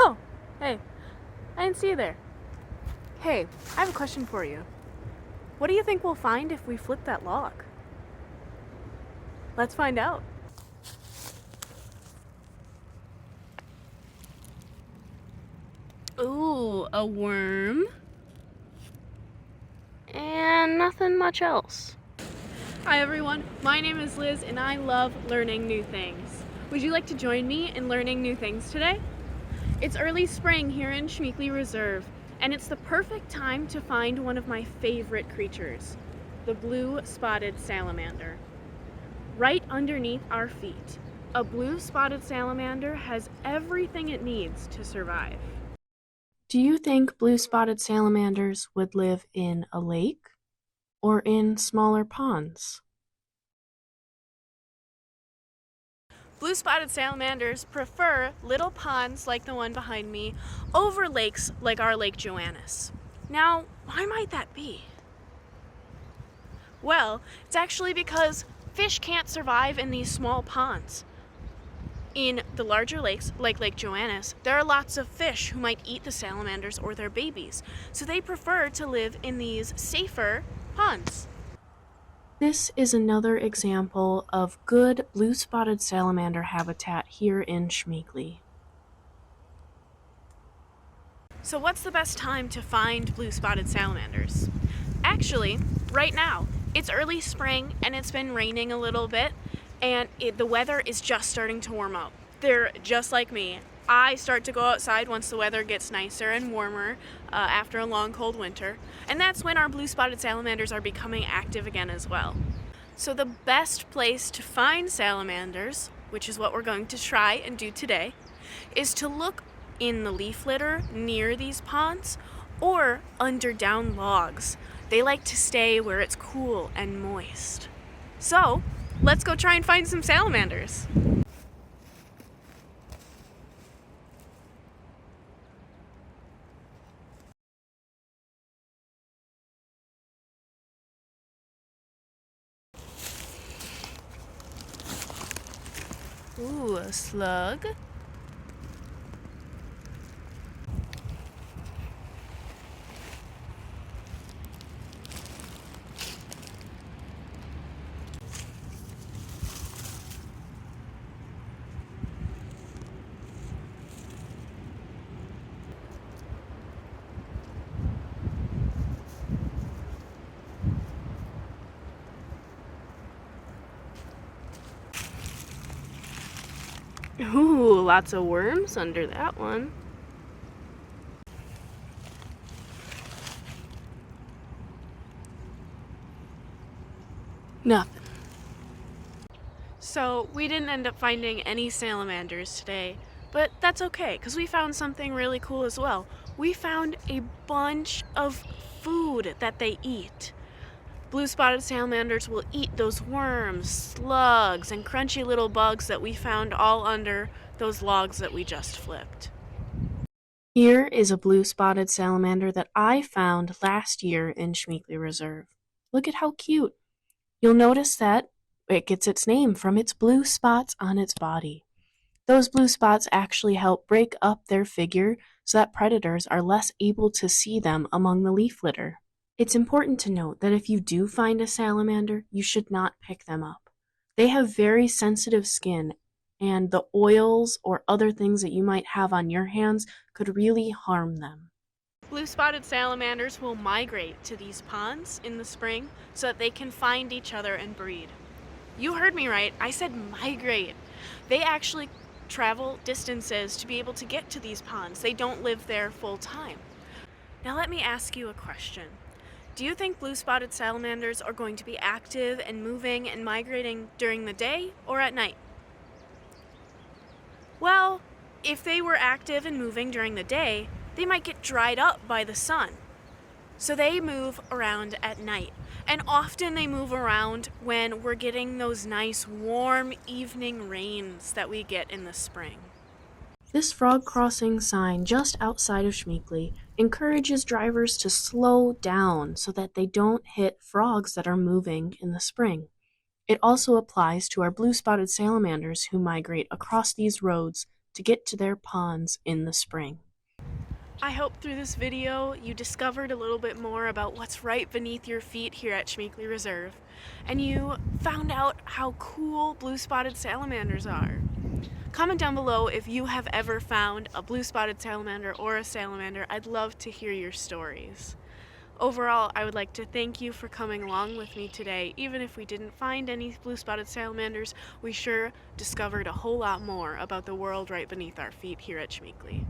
Oh, hey, I didn't see you there. Hey, I have a question for you. What do you think we'll find if we flip that log? Let's find out. Ooh, a worm. And nothing much else. Hi everyone, my name is Liz and I love learning new things. Would you like to join me in learning new things today? It's early spring here in Schmeekley Reserve, and it's the perfect time to find one of my favorite creatures, the blue-spotted salamander. Right underneath our feet, a blue-spotted salamander has everything it needs to survive. Do you think blue-spotted salamanders would live in a lake or in smaller ponds? Blue-spotted salamanders prefer little ponds like the one behind me over lakes like our Lake Joannis. Now, why might that be? Well, it's actually because fish can't survive in these small ponds. In the larger lakes, like Lake Joannis, there are lots of fish who might eat the salamanders or their babies, so they prefer to live in these safer ponds. This is another example of good blue-spotted salamander habitat here in Schmeekley. So what's the best time to find blue-spotted salamanders? Actually, right now. It's early spring and it's been raining a little bit and the weather is just starting to warm up. They're just like me. I start to go outside once the weather gets nicer and warmer after a long cold winter, and that's when our blue-spotted salamanders are becoming active again as well. So the best place to find salamanders, which is what we're going to try and do today, is to look in the leaf litter near these ponds or under down logs. They like to stay where it's cool and moist. So, let's go try and find some salamanders. Ooh, a slug. Ooh, lots of worms under that one. Nothing. So we didn't end up finding any salamanders today, but that's okay because we found something really cool as well. We found a bunch of food that they eat. Blue-spotted salamanders will eat those worms, slugs, and crunchy little bugs that we found all under those logs that we just flipped. Here is a blue-spotted salamander that I found last year in Schmeekley Reserve. Look at how cute. You'll notice that it gets its name from its blue spots on its body. Those blue spots actually help break up their figure so that predators are less able to see them among the leaf litter. It's important to note that if you do find a salamander, you should not pick them up. They have very sensitive skin, and the oils or other things that you might have on your hands could really harm them. Blue-spotted salamanders will migrate to these ponds in the spring so that they can find each other and breed. You heard me right, I said migrate. They actually travel distances to be able to get to these ponds. They don't live there full time. Now let me ask you a question. Do you think blue-spotted salamanders are going to be active and moving and migrating during the day or at night? Well, if they were active and moving during the day, they might get dried up by the sun. So they move around at night. And often they move around when we're getting those nice warm evening rains that we get in the spring. This frog crossing sign just outside of Schmeekley encourages drivers to slow down so that they don't hit frogs that are moving in the spring. It also applies to our blue-spotted salamanders who migrate across these roads to get to their ponds in the spring. I hope through this video you discovered a little bit more about what's right beneath your feet here at Schmeekley Reserve, and you found out how cool blue-spotted salamanders are. Comment down below if you have ever found a blue-spotted salamander or a salamander. I'd love to hear your stories. Overall, I would like to thank you for coming along with me today. Even if we didn't find any blue-spotted salamanders, we sure discovered a whole lot more about the world right beneath our feet here at Schmeekley.